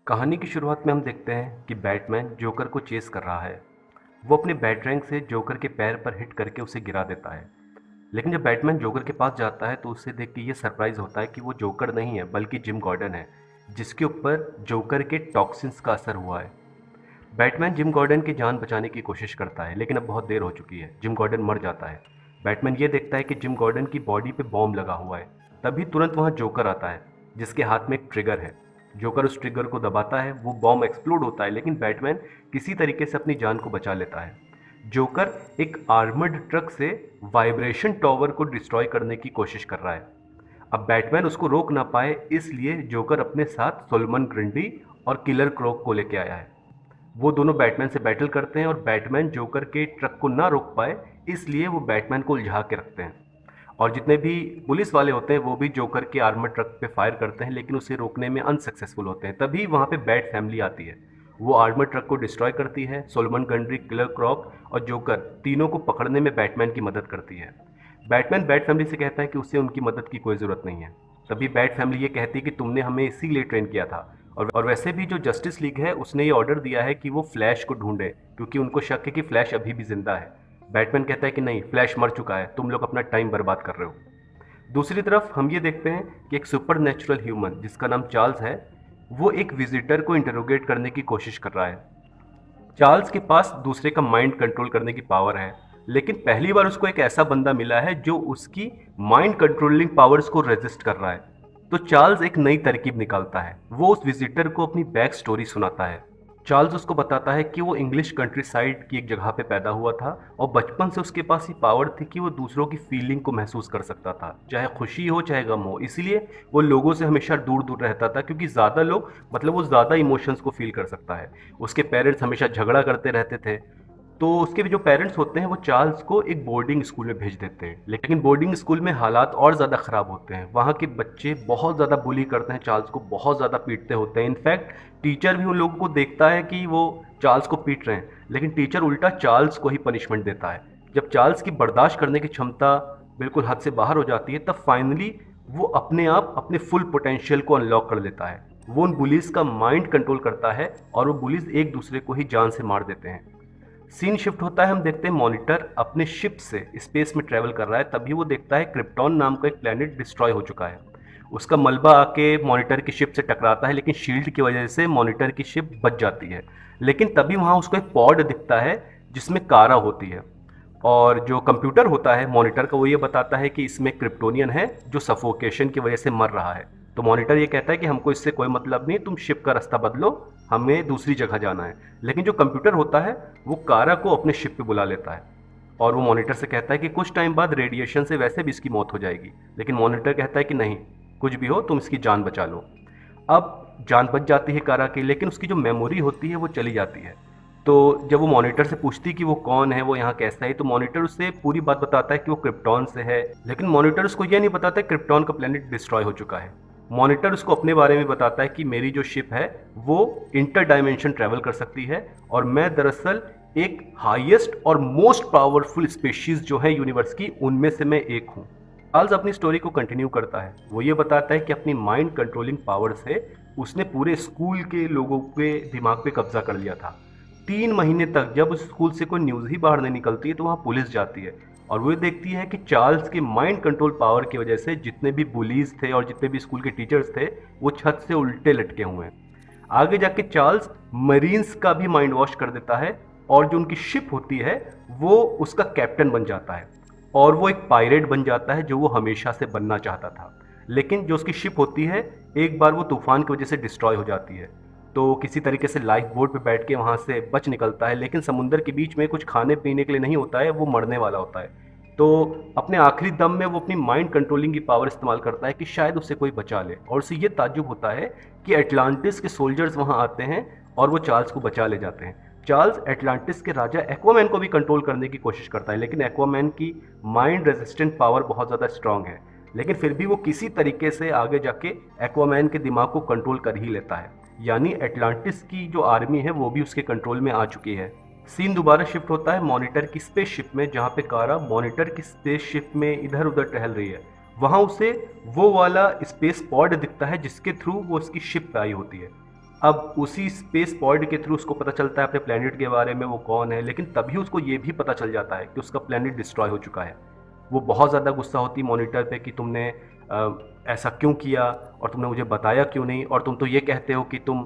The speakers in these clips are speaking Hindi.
कहानी की शुरुआत में हम देखते हैं कि बैटमैन जोकर को चेस कर रहा है। वो अपने बैटरैंक से जोकर के पैर पर हिट करके उसे गिरा देता है। लेकिन जब बैटमैन जोकर के पास जाता है तो उसे देख के ये सरप्राइज होता है कि वो जोकर नहीं है बल्कि जिम गॉर्डन है, जिसके ऊपर जोकर के टॉक्सिन्स का असर हुआ है। बैटमैन जिम गॉर्डन की जान बचाने की कोशिश करता है, लेकिन अब बहुत देर हो चुकी है। जिम गॉर्डन मर जाता है। बैटमैन ये देखता है कि जिम गॉर्डन की बॉडी पे बॉम्ब लगा हुआ है। तभी तुरंत वहाँ जोकर आता है, जिसके हाथ में एक ट्रिगर है। जोकर उस ट्रिगर को दबाता है, वो बॉम्ब एक्सप्लोड होता है, लेकिन बैटमैन किसी तरीके से अपनी जान को बचा लेता है। जोकर एक आर्मर्ड ट्रक से वाइब्रेशन टॉवर को डिस्ट्रॉय करने की कोशिश कर रहा है। अब बैटमैन उसको रोक ना पाए, इसलिए जोकर अपने साथ सोलोमन ग्रंडी और किलर क्रोक को लेके आया है। वो दोनों बैटमैन से बैटल करते हैं और बैटमैन जोकर के ट्रक को ना रोक पाए, इसलिए वो बैटमैन को उलझा के रखते हैं। और जितने भी पुलिस वाले होते हैं वो भी जोकर के आर्मर ट्रक पे फायर करते हैं, लेकिन उसे रोकने में अनसक्सेसफुल होते हैं। तभी वहाँ पे बैट फैमिली आती है। वो आर्मर ट्रक को डिस्ट्रॉय करती है। सोलोमन गंड्री, किलर क्रॉक और जोकर तीनों को पकड़ने में बैटमैन की मदद करती है। बैटमैन बैट फैमिली से कहता है कि उसे उनकी मदद की कोई ज़रूरत नहीं है। तभी बैट फैमिली ये कहती है कि तुमने हमें इसीलिए ट्रेन किया था। और वैसे भी जो जस्टिस लीग है उसने ये ऑर्डर दिया है कि वो फ्लैश को ढूंढे, क्योंकि उनको शक है कि फ्लैश अभी भी जिंदा है। बैटमैन कहता है कि नहीं, फ्लैश मर चुका है, तुम लोग अपना टाइम बर्बाद कर रहे हो। दूसरी तरफ हम ये देखते हैं कि एक सुपर नेचुरल ह्यूमन जिसका नाम चार्ल्स है, वो एक विजिटर को इंटरोगेट करने की कोशिश कर रहा है। चार्ल्स के पास दूसरे का माइंड कंट्रोल करने की पावर है, लेकिन पहली बार उसको एक ऐसा बंदा मिला है जो उसकी माइंड कंट्रोलिंग पावर्स को रेजिस्ट कर रहा है। तो चार्ल्स एक नई तरकीब निकालता है। वो उस विजिटर को अपनी बैक स्टोरी सुनाता है। चार्ल्स उसको बताता है कि वो इंग्लिश कंट्री साइड की एक जगह पे पैदा हुआ था और बचपन से उसके पास ये पावर थी कि वो दूसरों की फीलिंग को महसूस कर सकता था, चाहे खुशी हो चाहे गम हो। इसीलिए वो लोगों से हमेशा दूर दूर रहता था, क्योंकि ज़्यादा लोग मतलब वो ज़्यादा इमोशंस को फील कर सकता है। उसके पेरेंट्स हमेशा झगड़ा करते रहते थे, तो उसके भी जो पेरेंट्स होते हैं वो चार्ल्स को एक बोर्डिंग स्कूल में भेज देते हैं। लेकिन बोर्डिंग स्कूल में हालात और ज़्यादा ख़राब होते हैं। वहाँ के बच्चे बहुत ज़्यादा बुली करते हैं, चार्ल्स को बहुत ज़्यादा पीटते होते हैं। इनफैक्ट टीचर भी उन लोगों को देखता है कि वो चार्ल्स को पीट रहे हैं, लेकिन टीचर उल्टा चार्ल्स को ही पनिशमेंट देता है। जब चार्ल्स की बर्दाश्त करने की क्षमता बिल्कुल हद से बाहर हो जाती है, तब फाइनली वो अपने आप अपने फुल पोटेंशियल को अनलॉक कर लेता है। वो उन बुलीज का माइंड कंट्रोल करता है और वो बुलीज एक दूसरे को ही जान से मार देते हैं। सीन शिफ्ट होता है, हम देखते हैं मॉनिटर अपने शिप से स्पेस में ट्रैवल कर रहा है। तभी वो देखता है क्रिप्टॉन नाम का एक प्लेनेट डिस्ट्रॉय हो चुका है। उसका मलबा आके मॉनिटर की शिप से टकराता है, लेकिन शील्ड की वजह से मॉनिटर की शिप बच जाती है। लेकिन तभी वहाँ उसको एक पॉड दिखता है जिसमें कारा होती है, और जो कंप्यूटर होता है मॉनिटर का वो ये बताता है कि इसमें क्रिप्टोनियन है जो सफोकेशन की वजह से मर रहा है। तो मॉनिटर ये कहता है कि हमको इससे कोई मतलब नहीं, तुम शिप का रास्ता बदलो, हमें दूसरी जगह जाना है। लेकिन जो कंप्यूटर होता है वो कारा को अपने शिप पे बुला लेता है, और वो मॉनिटर से कहता है कि कुछ टाइम बाद रेडिएशन से वैसे भी इसकी मौत हो जाएगी। लेकिन मॉनिटर कहता है कि नहीं, कुछ भी हो तुम इसकी जान बचा लो। अब जान बच जाती है कारा की, लेकिन उसकी जो मेमोरी होती है वो चली जाती है। तो जब वो मॉनिटर से पूछती कि वो कौन है, वो यहाँ कैसा है, तो मॉनिटर उससे पूरी बात बताता है कि वो क्रिप्टॉन से है। लेकिन मॉनिटर उसको ये नहीं बताता क्रिप्टॉन का प्लेनेट डिस्ट्रॉय हो चुका है। मॉनिटर उसको अपने बारे में बताता है कि मेरी जो शिप है वो इंटर डायमेंशन ट्रैवल कर सकती है, और मैं दरअसल एक हाईएस्ट और मोस्ट पावरफुल स्पेशीज जो है यूनिवर्स की, उनमें से मैं एक हूँ। चार्ल्स अपनी स्टोरी को कंटिन्यू करता है। वो ये बताता है कि अपनी माइंड कंट्रोलिंग पावर से उसने पूरे स्कूल के लोगों के दिमाग पे कब्जा कर लिया था। 3 महीने तक जब उस स्कूल से कोई न्यूज़ ही बाहर नहीं निकलती है तो वहाँ पुलिस जाती है, और वो देखती है कि चार्ल्स के माइंड कंट्रोल पावर की वजह से जितने भी बुलीज थे और जितने भी स्कूल के टीचर्स थे वो छत से उल्टे लटके हुए हैं। आगे जाके चार्ल्स मरीन्स का भी माइंड वॉश कर देता है, और जो उनकी शिप होती है वो उसका कैप्टन बन जाता है, और वो एक पायरेट बन जाता है जो वो हमेशा से बनना चाहता था। लेकिन जो उसकी शिप होती है एक बार वो तूफान की वजह से डिस्ट्रॉय हो जाती है, तो किसी तरीके से लाइफ बोट पे बैठ के वहाँ से बच निकलता है। लेकिन समुंदर के बीच में कुछ खाने पीने के लिए नहीं होता है, वो मरने वाला होता है। तो अपने आखिरी दम में वो अपनी माइंड कंट्रोलिंग की पावर इस्तेमाल करता है कि शायद उससे कोई बचा ले, और उससे ये ताज्जुब होता है कि एटलांटिस के सोल्जर्स वहाँ आते हैं और वो चार्ल्स को बचा ले जाते हैं। चार्ल्स एटलांटिस के राजा एक्वामैन को भी कंट्रोल करने की कोशिश करता है, लेकिन एक्वामैन की माइंड रेजिस्टेंट पावर बहुत ज़्यादा स्ट्रांग है। लेकिन फिर भी वो किसी तरीके से आगे जाके एक्वामैन के दिमाग को कंट्रोल कर ही लेता है, यानी एटलांटिस की जो आर्मी है वो भी उसके कंट्रोल में आ चुकी है। सीन दोबारा शिफ्ट होता है मॉनिटर की स्पेसशिप में, जहाँ पे कारा मॉनिटर की स्पेसशिप में इधर उधर टहल रही है। वहाँ उसे वो वाला स्पेस पॉड दिखता है जिसके थ्रू वो उसकी शिप पे आई होती है। अब उसी स्पेस पॉड के थ्रू उसको पता चलता है अपने प्लेनेट के बारे में, वो कौन है, लेकिन तभी उसको ये भी पता चल जाता है कि उसका प्लेनेट डिस्ट्रॉय हो चुका है। वो बहुत ज़्यादा गुस्सा होती मॉनिटर पे कि तुमने ऐसा क्यों किया और तुमने मुझे बताया क्यों नहीं, और तुम तो ये कहते हो कि तुम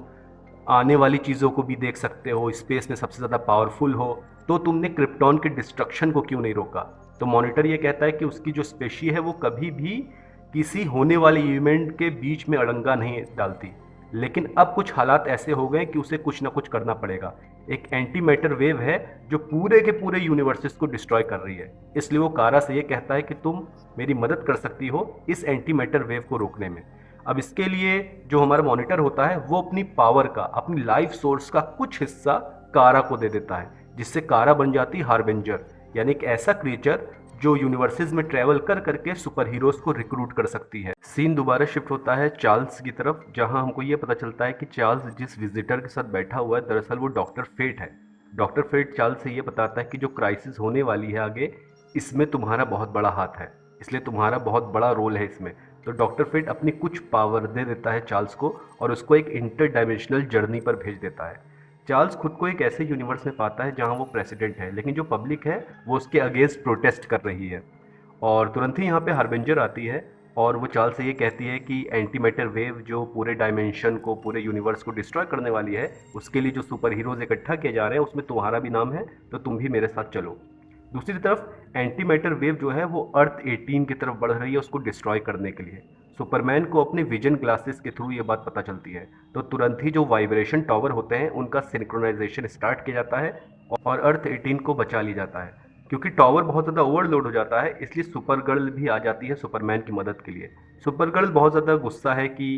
आने वाली चीज़ों को भी देख सकते हो, स्पेस में सबसे ज़्यादा पावरफुल हो, तो तुमने क्रिप्टॉन के डिस्ट्रक्शन को क्यों नहीं रोका। तो मॉनिटर ये कहता है कि उसकी जो स्पेशी है वो कभी भी किसी होने वाले इवेंट के बीच में अड़ंगा नहीं डालती, लेकिन अब कुछ हालात ऐसे हो गए कि उसे कुछ ना कुछ करना पड़ेगा। एक एंटी मैटर वेव है जो पूरे के पूरे यूनिवर्सेस को डिस्ट्रॉय कर रही है, इसलिए वो कारा से ये कहता है कि तुम मेरी मदद कर सकती हो इस एंटी मैटर वेव को रोकने में। अब इसके लिए जो हमारा मॉनिटर होता है वो अपनी पावर का, अपनी लाइफ सोर्स का कुछ हिस्सा कारा को दे देता है, जिससे कारा बन जाती हार्बिंजर, यानी एक ऐसा क्रिएचर जो यूनिवर्सेस में ट्रैवल कर करके सुपर हीरोज को रिक्रूट कर सकती है। सीन दोबारा शिफ्ट होता है चार्ल्स की तरफ, जहां हमको ये पता चलता है कि चार्ल्स जिस विजिटर के साथ बैठा हुआ है दरअसल वो डॉक्टर फेट है। डॉक्टर फेट चार्ल्स से ये बताता है कि जो क्राइसिस होने वाली है आगे, इसमें तुम्हारा बहुत बड़ा हाथ है, इसलिए तुम्हारा बहुत बड़ा रोल है इसमें। तो डॉक्टर फेट अपनी कुछ पावर दे देता है चार्ल्स को और उसको एक इंटर डायमेंशनल जर्नी पर भेज देता है। चार्ल्स खुद को एक ऐसे यूनिवर्स में पाता है जहां वो प्रेसिडेंट है, लेकिन जो पब्लिक है वो उसके अगेंस्ट प्रोटेस्ट कर रही है, और तुरंत ही यहाँ पे हार्बिंजर आती है और वो चार्ल्स से ये कहती है कि एंटी मैटर वेव जो पूरे डायमेंशन को, पूरे यूनिवर्स को डिस्ट्रॉय करने वाली है, उसके लिए जो सुपर हीरोज इकट्ठा किए जा रहे हैं उसमें तुम्हारा भी नाम है, तो तुम भी मेरे साथ चलो। दूसरी तरफ एंटी मैटर वेव जो है वो अर्थ 18 की तरफ बढ़ रही है उसको डिस्ट्रॉय करने के लिए। सुपरमैन को अपने विजन ग्लासेस के थ्रू ये बात पता चलती है, तो तुरंत ही जो वाइब्रेशन टावर होते हैं उनका सिंक्रोनाइजेशन स्टार्ट किया जाता है और अर्थ 18 को बचा लिया जाता है। क्योंकि टावर बहुत ज़्यादा ओवरलोड हो जाता है, इसलिए सुपर गर्ल भी आ जाती है सुपरमैन की मदद के लिए। सुपर गर्ल बहुत ज़्यादा गुस्सा है कि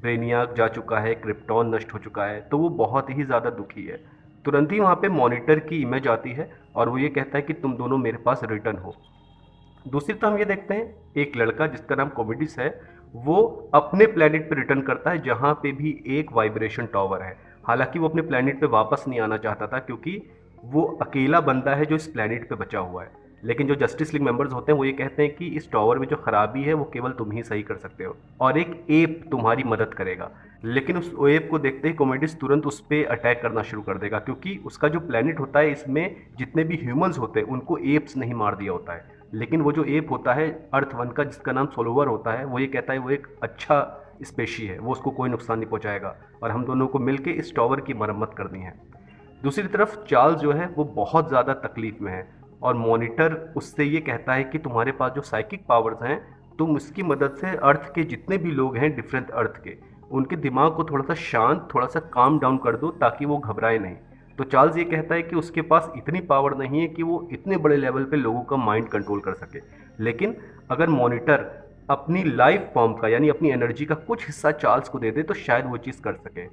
ब्रेनियाक जा चुका है, क्रिप्टॉन नष्ट हो चुका है, तो वो बहुत ही ज़्यादा दुखी है। तुरंत ही वहाँ पे मॉनिटर की इमेज आती है और वो ये कहता है कि तुम दोनों मेरे पास रिटर्न हो। दूसरी तरफ हम ये देखते हैं एक लड़का जिसका नाम कोमिडिस है, वो अपने प्लेनेट पे रिटर्न करता है जहाँ पे भी एक वाइब्रेशन टावर है। हालांकि वो अपने प्लेनेट पे वापस नहीं आना चाहता था क्योंकि वो अकेला बंदा है जो इस प्लेनेट पे बचा हुआ है, लेकिन जो जस्टिस लीग मेंबर्स होते हैं वो ये कहते हैं कि इस टावर में जो खराबी है वो केवल तुम ही सही कर सकते हो और एक एप तुम्हारी मदद करेगा। लेकिन उस एप को देखते ही कॉमेडिस तुरंत उस पर अटैक करना शुरू कर देगा, क्योंकि उसका जो प्लेनेट होता है इसमें जितने भी ह्यूमंस होते हैं उनको एप्स नहीं मार दिया होता है, लेकिन वो जो एप होता है अर्थ वन का जिसका नाम सोलोवर होता है, वो ये कहता है वो एक अच्छा स्पेशी है, वो उसको कोई नुकसान नहीं पहुंचाएगा और हम दोनों को मिलकर इस टावर की मरम्मत करनी है। दूसरी तरफ चार्ल्स जो है वो बहुत ज़्यादा तकलीफ में है और मॉनिटर उससे ये कहता है कि तुम्हारे पास जो साइकिक पावर्स हैं तुम उसकी मदद से अर्थ के जितने भी लोग हैं डिफरेंट अर्थ के, उनके दिमाग को थोड़ा सा शांत, थोड़ा सा काम डाउन कर दो ताकि वो घबराए नहीं। तो चार्ल्स ये कहता है कि उसके पास इतनी पावर नहीं है कि वो इतने बड़े लेवल पे लोगों का माइंड कंट्रोल कर सके, लेकिन अगर मॉनिटर अपनी लाइफ फॉर्म का यानी अपनी एनर्जी का कुछ हिस्सा चार्ल्स को दे दे तो शायद वो चीज़ कर सके।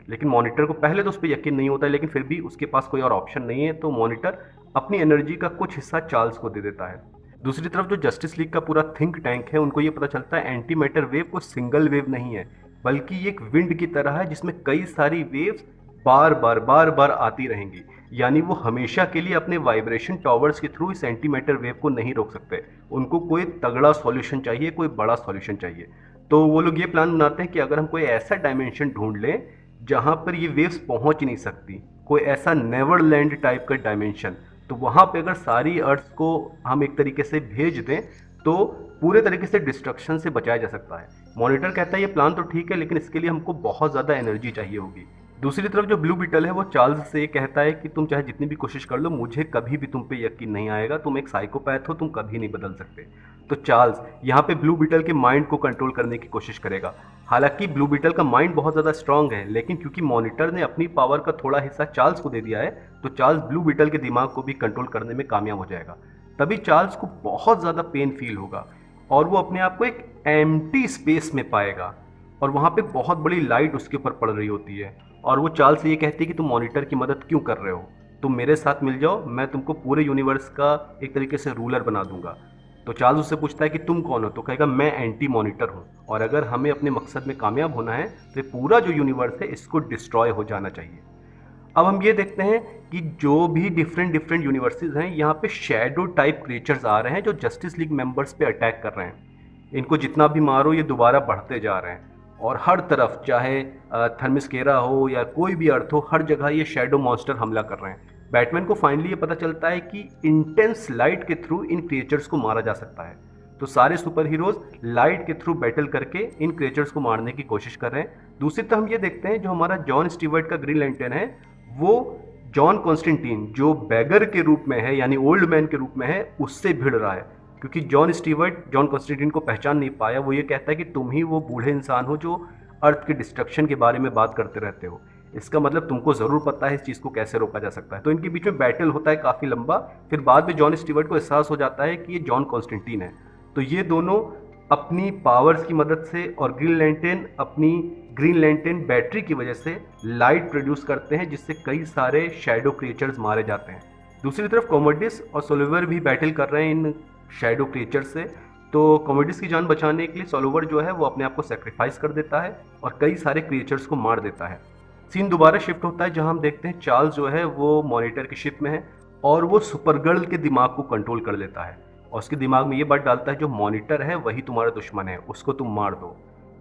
लेकिन मॉनिटर को पहले तो उस पर यकीन नहीं होता है, लेकिन फिर भी उसके पास कोई और ऑप्शन नहीं है, तो मॉनिटर अपनी एनर्जी का कुछ हिस्सा चार्ल्स को दे देता है। दूसरी तरफ जो जस्टिस लीग का पूरा थिंक टैंक है उनको ये पता चलता है एंटी मैटर वेव को सिंगल वेव नहीं है, बल्कि ये एक विंड की तरह है जिसमें कई सारी वेव्स बार बार आती रहेंगी, यानी वो हमेशा के लिए अपने वाइब्रेशन टावर्स के थ्रू इस एंटी मैटर वेव को नहीं रोक सकते। उनको कोई तगड़ा सॉल्यूशन चाहिए, कोई बड़ा सॉल्यूशन चाहिए। तो वो लोग ये प्लान बनाते हैं कि अगर हम कोई ऐसा डायमेंशन ढूंढ लें जहाँ पर ये वेव्स पहुँच ही नहीं सकती, कोई ऐसा नेवरलैंड टाइप का डायमेंशन, तो वहाँ पे अगर सारी अर्थ को हम एक तरीके से भेज दें तो पूरे तरीके से डिस्ट्रक्शन से बचाया जा सकता है। मॉनिटर कहता है ये प्लान तो ठीक है, लेकिन इसके लिए हमको बहुत ज़्यादा एनर्जी चाहिए होगी। दूसरी तरफ जो ब्लू बीटल है वो चार्ल्स से ये कहता है कि तुम चाहे जितनी भी कोशिश कर लो, मुझे कभी भी तुम पे यकीन नहीं आएगा, तुम एक साइकोपैथ हो, तुम कभी नहीं बदल सकते। तो चार्ल्स यहाँ पे ब्लू बीटल के माइंड को कंट्रोल करने की कोशिश करेगा। हालांकि ब्लू बीटल का माइंड बहुत ज़्यादा स्ट्रांग है, लेकिन क्योंकि मॉनिटर ने अपनी पावर का थोड़ा हिस्सा चार्ल्स को दे दिया है, तो चार्ल्स ब्लू बीटल के दिमाग को भी कंट्रोल करने में कामयाब हो जाएगा। तभी चार्ल्स को बहुत ज़्यादा पेन फील होगा और वो अपने आप को एक एम्प्टी स्पेस में पाएगा और वहाँ पे बहुत बड़ी लाइट उसके ऊपर पड़ रही होती है और वो चार्ल्स से ये कहती है कि तुम मॉनिटर की मदद क्यों कर रहे हो, तुम मेरे साथ मिल जाओ, मैं तुमको पूरे यूनिवर्स का एक तरीके से रूलर बना दूंगा। तो चार्ल्स उससे पूछता है कि तुम कौन हो, तो कहेगा मैं एंटी मॉनिटर हूँ और अगर हमें अपने मकसद में कामयाब होना है तो पूरा जो यूनिवर्स है इसको डिस्ट्रॉय हो जाना चाहिए। अब हम ये देखते हैं कि जो भी डिफरेंट यूनिवर्सेस हैं यहाँ पे शैडो टाइप क्रिएचर्स आ रहे हैं जो जस्टिस लीग मेंबर्स पे अटैक कर रहे हैं। इनको जितना भी मारो ये दोबारा बढ़ते जा रहे हैं और हर तरफ चाहे थर्मिस्केरा हो या कोई भी अर्थ हो, हर जगह ये शैडो मॉन्स्टर हमला कर रहे हैं। बैटमैन को फाइनली ये पता चलता है कि इंटेंस लाइट के थ्रू इन क्रिएचर्स को मारा जा सकता है। तो सारे सुपर हीरोज लाइट के थ्रू बैटल करके इन क्रिएचर्स को मारने की कोशिश कर रहे हैं। दूसरी तरफ हम ये देखते हैं जो हमारा जॉन स्टीवर्ट का ग्रीन लैंटर्न है, वो जॉन कॉन्स्टेंटीन जो बैगर के रूप में है यानी ओल्ड मैन के रूप में है, उससे भिड़ रहा है। क्योंकि जॉन स्टीवर्ट जॉन कॉन्स्टेंटीन को पहचान नहीं पाया। वो ये कहता है कि तुम ही वो बूढ़े इंसान हो जो अर्थ के डिस्ट्रक्शन के बारे में बात करते रहते हो। इसका मतलब तुमको ज़रूर पता है इस चीज़ को कैसे रोका जा सकता है। तो इनके बीच में बैटल होता है काफ़ी लंबा। फिर बाद में जॉन स्टीवर्ट को एहसास हो जाता है कि ये जॉन कॉन्स्टेंटीन है। तो ये दोनों अपनी पावर्स की मदद से और ग्रीन लैंटर्न अपनी ग्रीन लैंटर्न बैटरी की वजह से लाइट प्रोड्यूस करते हैं, जिससे कई सारे शैडो क्रिएचर्स मारे जाते हैं। दूसरी तरफ कॉमोडिस और सोलिवर भी बैटल कर रहे हैं इन शैडो क्रिएचर से। तो कॉमोडिस की जान बचाने के लिए सोलिवर जो है वो अपने आप को सेक्रीफाइस कर देता है और कई सारे क्रिएचर्स को मार देता है। सीन दोबारा शिफ्ट होता है जहां हम देखते हैं चार्ल्स जो है वो मॉनिटर की शिप में है और वो सुपरगर्ल के दिमाग को कंट्रोल कर लेता है और उसके दिमाग में ये बात डालता है जो मॉनिटर है वही तुम्हारा दुश्मन है, उसको तुम मार दो।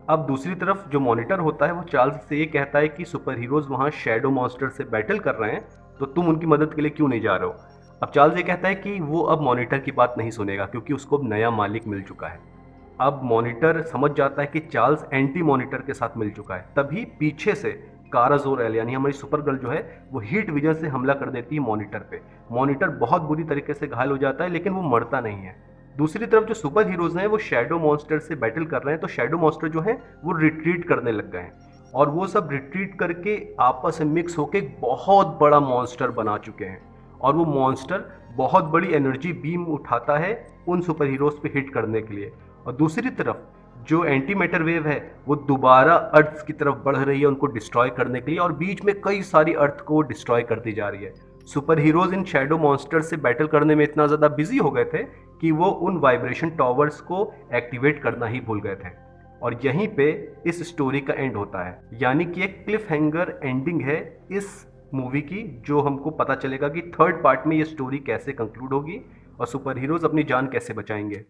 अब दूसरी तरफ जो मॉनिटर होता है वो चार्ल्स से ये कहता है कि सुपर हीरोज वहाँ शैडो मॉन्स्टर से बैटल कर रहे हैं, तो तुम उनकी मदद के लिए क्यों नहीं जा रहे हो। अब चार्ल्स ये कहता है कि वो अब मॉनिटर की बात नहीं सुनेगा क्योंकि उसको अब नया मालिक मिल चुका है। अब मॉनिटर समझ जाता है कि चार्ल्स एंटी मॉनिटर के साथ मिल चुका है। तभी पीछे से कारा जोर-एल यानी हमारी सुपर गर्ल जो है वो हीट विजन से हमला कर देती है मॉनिटर पे। मॉनिटर बहुत बुरी तरीके से घायल हो जाता है लेकिन वो मरता नहीं है। दूसरी तरफ जो सुपर हीरोज हैं वो शैडो मॉन्स्टर से बैटल कर रहे हैं, तो शैडो मॉन्स्टर जो है वो रिट्रीट करने लग गए हैं और वो सब रिट्रीट करके आपस में मिक्स होकर एक बहुत बड़ा मॉन्स्टर बना चुके हैं और वो मॉन्स्टर बहुत बड़ी एनर्जी बीम उठाता है उन सुपर हीरोज पे हिट करने के लिए। और दूसरी तरफ जो एंटी मैटर वेव है वो दोबारा अर्थ की तरफ बढ़ रही है उनको डिस्ट्रॉय करने के लिए और बीच में कई सारी अर्थ को डिस्ट्रॉय करती जा रही है। Super heroes in Shadow monster से बैटल करने में इतना ज़्यादा बिजी हो गए थे कि वो उन वाइब्रेशन टावर्स को एक्टिवेट करना ही भूल गए थे। और यहीं पे इस स्टोरी का एंड होता है, यानी कि एक क्लिफ हैंगर एंडिंग है इस मूवी की, जो हमको पता चलेगा कि थर्ड पार्ट में ये स्टोरी कैसे कंक्लूड होगी और सुपर हीरोज अपनी जान कैसे बचाएंगे।